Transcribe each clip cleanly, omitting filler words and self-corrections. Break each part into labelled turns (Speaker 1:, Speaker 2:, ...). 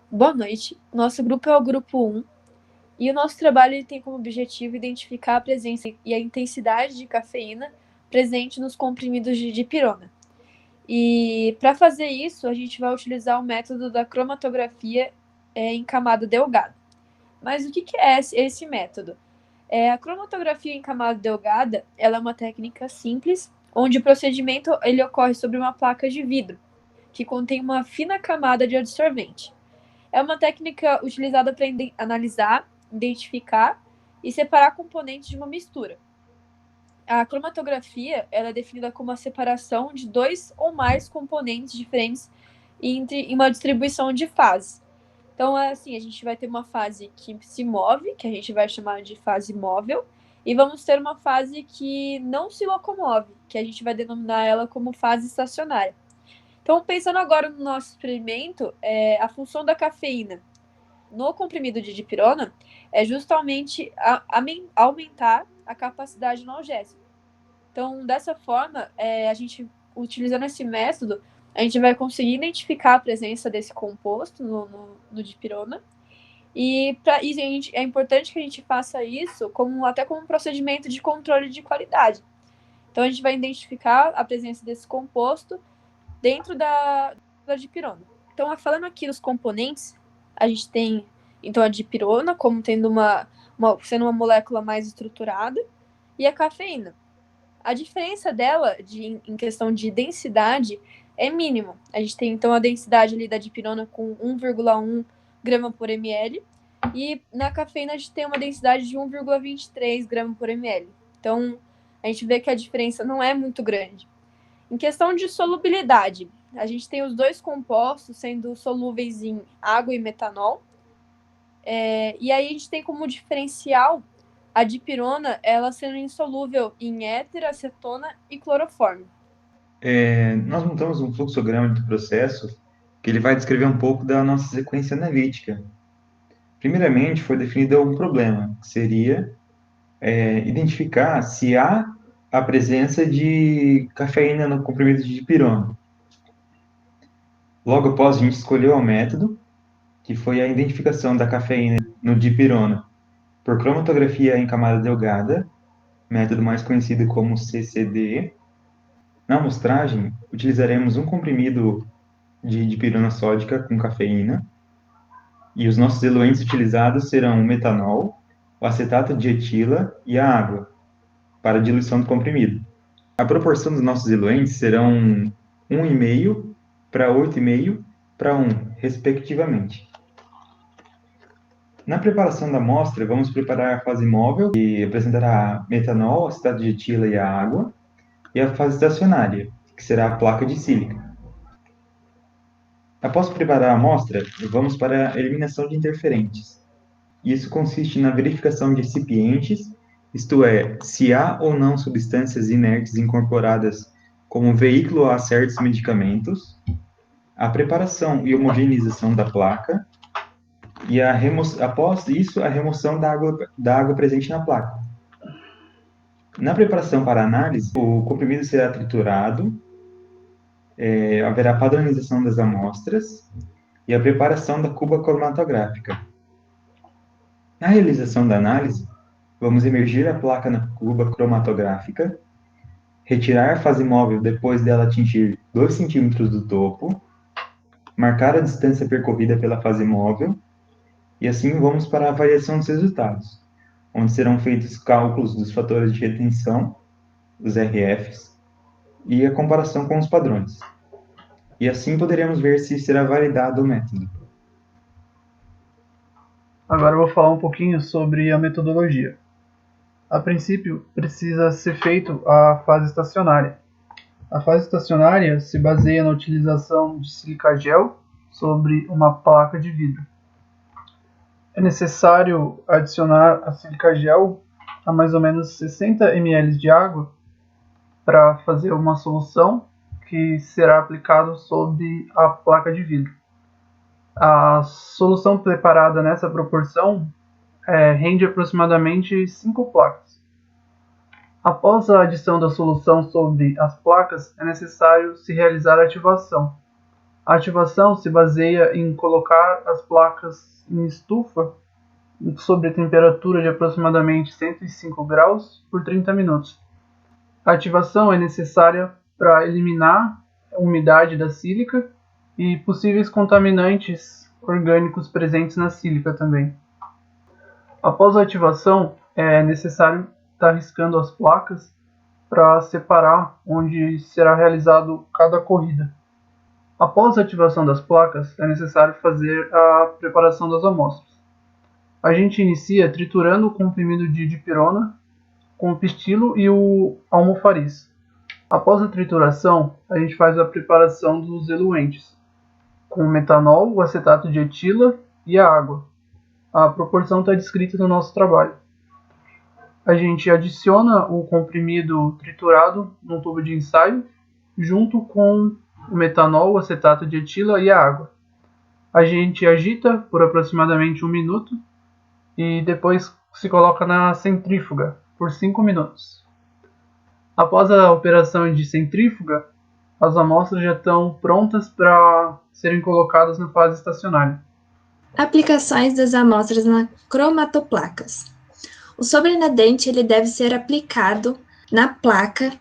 Speaker 1: Boa noite. Nosso grupo é o grupo 1 e o nosso trabalho ele tem como objetivo identificar a presença e a intensidade de cafeína presente nos comprimidos de dipirona. E para fazer isso, a gente vai utilizar o método da cromatografia em camada delgada. Mas o que é esse método? A cromatografia em camada delgada ela é uma técnica simples, onde o procedimento ele ocorre sobre uma placa de vidro, que contém uma fina camada de absorvente. É uma técnica utilizada para analisar, identificar e separar componentes de uma mistura. A cromatografia ela é definida como a separação de dois ou mais componentes diferentes em uma distribuição de fases. Então, assim, a gente vai ter uma fase que se move, que a gente vai chamar de fase móvel, e vamos ter uma fase que não se locomove, que a gente vai denominar ela como fase estacionária. Então, pensando agora no nosso experimento, a função da cafeína no comprimido de dipirona é justamente aumentar a capacidade analgésica. Então, dessa forma, a gente, utilizando esse método, a gente vai conseguir identificar a presença desse composto no dipirona. E para isso é importante que a gente faça isso até como um procedimento de controle de qualidade. Então, a gente vai identificar a presença desse composto dentro da dipirona. Então, falando aqui dos componentes, a gente tem então a dipirona como tendo sendo uma molécula mais estruturada e a cafeína. A diferença dela em questão de densidade é mínima. A gente tem então a densidade ali da dipirona com 1,1 grama por ml e na cafeína a gente tem uma densidade de 1,23 grama por ml. Então a gente vê que a diferença não é muito grande. Em questão de solubilidade, a gente tem os dois compostos sendo solúveis em água e metanol. E aí a gente tem como diferencial a dipirona, ela sendo insolúvel em éter, acetona e cloroforme.
Speaker 2: Nós montamos um fluxograma do processo que ele vai descrever um pouco da nossa sequência analítica. Primeiramente, foi definido um problema, que seria identificar se há a presença de cafeína no comprimido de dipirona. Logo após, a gente escolheu o método, que foi a identificação da cafeína no dipirona por cromatografia em camada delgada, método mais conhecido como CCD. Na amostragem, utilizaremos um comprimido de dipirona sódica com cafeína, e os nossos diluentes utilizados serão o metanol, o acetato de etila e a água, para a diluição do comprimido. A proporção dos nossos diluentes serão 1,5 para 8,5 para 1, respectivamente. Na preparação da amostra, vamos preparar a fase móvel, que apresentará metanol, acetato de etila e a água, e a fase estacionária, que será a placa de sílica. Após preparar a amostra, vamos para a eliminação de interferentes. Isso consiste na verificação de recipientes, isto é, se há ou não substâncias inertes incorporadas como veículo a certos medicamentos, a preparação e homogeneização da placa, e após isso, a remoção da água presente na placa. Na preparação para análise, o comprimido será triturado, haverá padronização das amostras e a preparação da cuba cromatográfica. Na realização da análise, vamos imergir a placa na cuba cromatográfica, retirar a fase móvel depois dela atingir 2 centímetros do topo, marcar a distância percorrida pela fase móvel, e assim vamos para a avaliação dos resultados, onde serão feitos cálculos dos fatores de retenção, os RFs, e a comparação com os padrões. E assim poderemos ver se será validado o método.
Speaker 3: Agora eu vou falar um pouquinho sobre a metodologia. A princípio, precisa ser feito a fase estacionária. A fase estacionária se baseia na utilização de sílica gel sobre uma placa de vidro. É necessário adicionar a sílica gel a mais ou menos 60 ml de água para fazer uma solução que será aplicada sobre a placa de vidro. A solução preparada nessa proporção rende aproximadamente 5 placas. Após a adição da solução sobre as placas, é necessário se realizar a ativação. A ativação se baseia em colocar as placas em estufa sob temperatura de aproximadamente 105 graus por 30 minutos. A ativação é necessária para eliminar a umidade da sílica e possíveis contaminantes orgânicos presentes na sílica também. Após a ativação, é necessário estar riscando as placas para separar onde será realizado cada corrida. Após a ativação das placas, é necessário fazer a preparação das amostras. A gente inicia triturando o comprimido de dipirona com o pistilo e o almofariz. Após a trituração, a gente faz a preparação dos eluentes, com o metanol, o acetato de etila e a água. A proporção está descrita no nosso trabalho. A gente adiciona o comprimido triturado num tubo de ensaio, junto com o metanol, o acetato de etila e a água. A gente agita por aproximadamente 1 minuto e depois se coloca na centrífuga por 5 minutos. Após a operação de centrífuga, as amostras já estão prontas para serem colocadas na fase estacionária.
Speaker 4: Aplicações das amostras na cromatoplacas. O sobrenadente ele deve ser aplicado na placa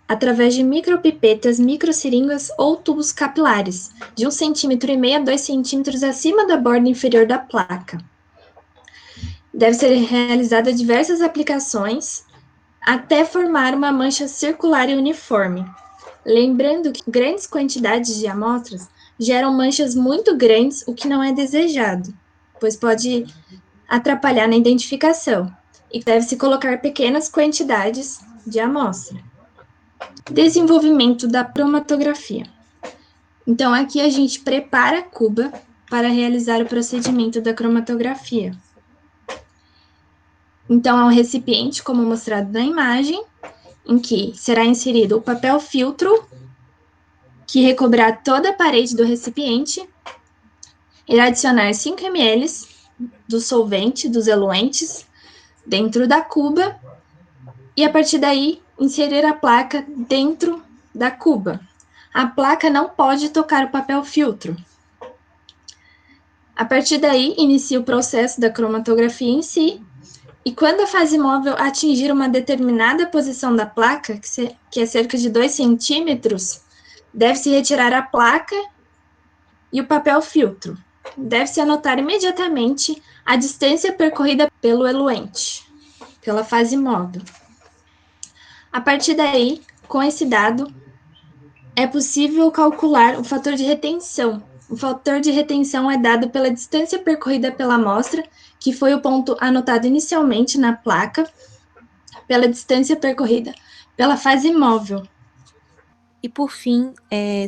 Speaker 4: através de micropipetas, microseringas ou tubos capilares, de 1,5 cm a 2 cm acima da borda inferior da placa. Deve ser realizada diversas aplicações até formar uma mancha circular e uniforme. Lembrando que grandes quantidades de amostras geram manchas muito grandes, o que não é desejado, pois pode atrapalhar na identificação, e deve-se colocar pequenas quantidades de amostra. Desenvolvimento da cromatografia. Então, aqui a gente prepara a cuba para realizar o procedimento da cromatografia. Então, é um recipiente, como mostrado na imagem, em que será inserido o papel filtro, que recobrirá toda a parede do recipiente, irá adicionar 5 ml do solvente, dos eluentes, dentro da cuba, e a partir daí, inserir a placa dentro da cuba. A placa não pode tocar o papel filtro. A partir daí, inicia o processo da cromatografia em si, e quando a fase móvel atingir uma determinada posição da placa, que é cerca de 2 centímetros, deve-se retirar a placa e o papel filtro. Deve-se anotar imediatamente a distância percorrida pelo eluente, pela fase móvel. A partir daí, com esse dado, é possível calcular o fator de retenção. O fator de retenção é dado pela distância percorrida pela amostra, que foi o ponto anotado inicialmente na placa, pela distância percorrida pela fase móvel.
Speaker 5: E, por fim,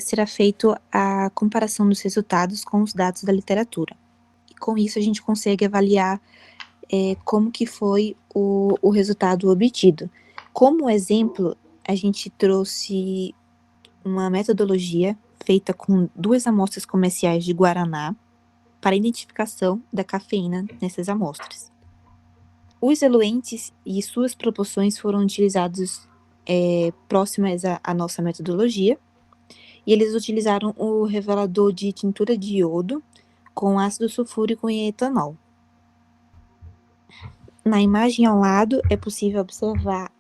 Speaker 5: será feita a comparação dos resultados com os dados da literatura. E, com isso, a gente consegue avaliar como que foi o resultado obtido. Como exemplo, a gente trouxe uma metodologia feita com 2 amostras comerciais de guaraná para identificação da cafeína nessas amostras. Os eluentes e suas proporções foram utilizados próximas à nossa metodologia, e eles utilizaram o revelador de tintura de iodo com ácido sulfúrico e etanol. Na imagem ao lado é possível observar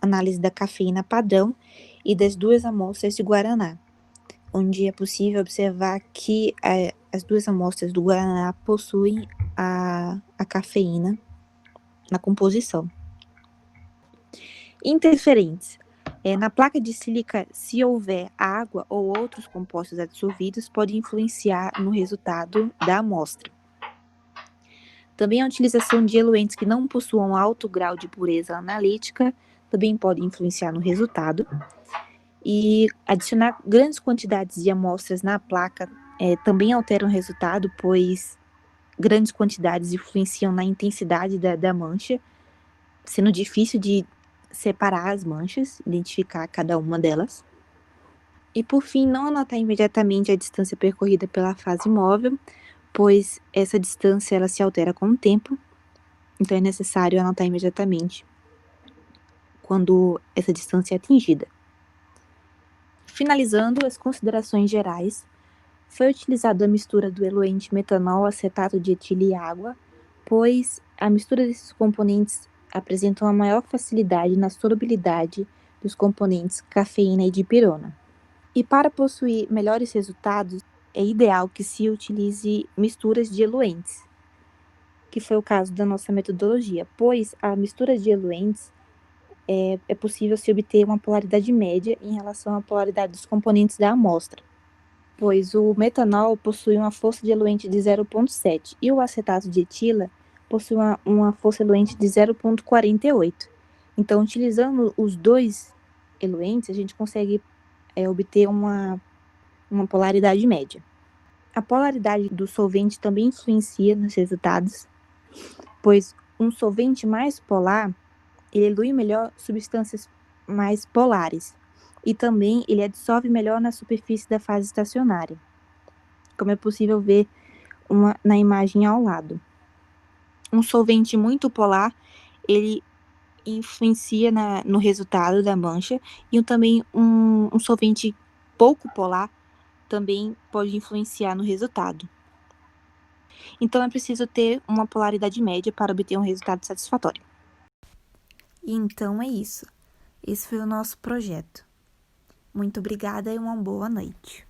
Speaker 5: a análise da cafeína padrão e das 2 amostras de guaraná, onde é possível observar que as 2 amostras do guaraná possuem a cafeína na composição. Interferentes. Na placa de sílica, se houver água ou outros compostos adsorvidos, pode influenciar no resultado da amostra. Também a utilização de eluentes que não possuam alto grau de pureza analítica também pode influenciar no resultado. E adicionar grandes quantidades de amostras na placa também altera o resultado, pois grandes quantidades influenciam na intensidade da mancha, sendo difícil de separar as manchas, identificar cada uma delas. E, por fim, não anotar imediatamente a distância percorrida pela fase móvel, pois essa distância ela se altera com o tempo, então é necessário anotar imediatamente quando essa distância é atingida. Finalizando as considerações gerais, Foi utilizada a mistura do eluente metanol, acetato de etilha e água, pois a mistura desses componentes apresentam a maior facilidade na solubilidade dos componentes cafeína e dipirona. E para possuir melhores resultados, é ideal que se utilize misturas de eluentes, que foi o caso da nossa metodologia, pois a mistura de eluentes é possível se obter uma polaridade média em relação à polaridade dos componentes da amostra, pois o metanol possui uma força de eluente de 0,7 e o acetato de etila possui uma força eluente de 0,48. Então, utilizando os dois eluentes, a gente consegue obter uma polaridade média. A polaridade do solvente também influencia nos resultados, pois um solvente mais polar, ele elui melhor substâncias mais polares e também ele absorve melhor na superfície da fase estacionária, como é possível ver na imagem ao lado. Um solvente muito polar, ele influencia no resultado da mancha, e também um solvente pouco polar também pode influenciar no resultado. Então, é preciso ter uma polaridade média para obter um resultado satisfatório. E então é isso. Esse foi o nosso projeto. Muito obrigada e uma boa noite.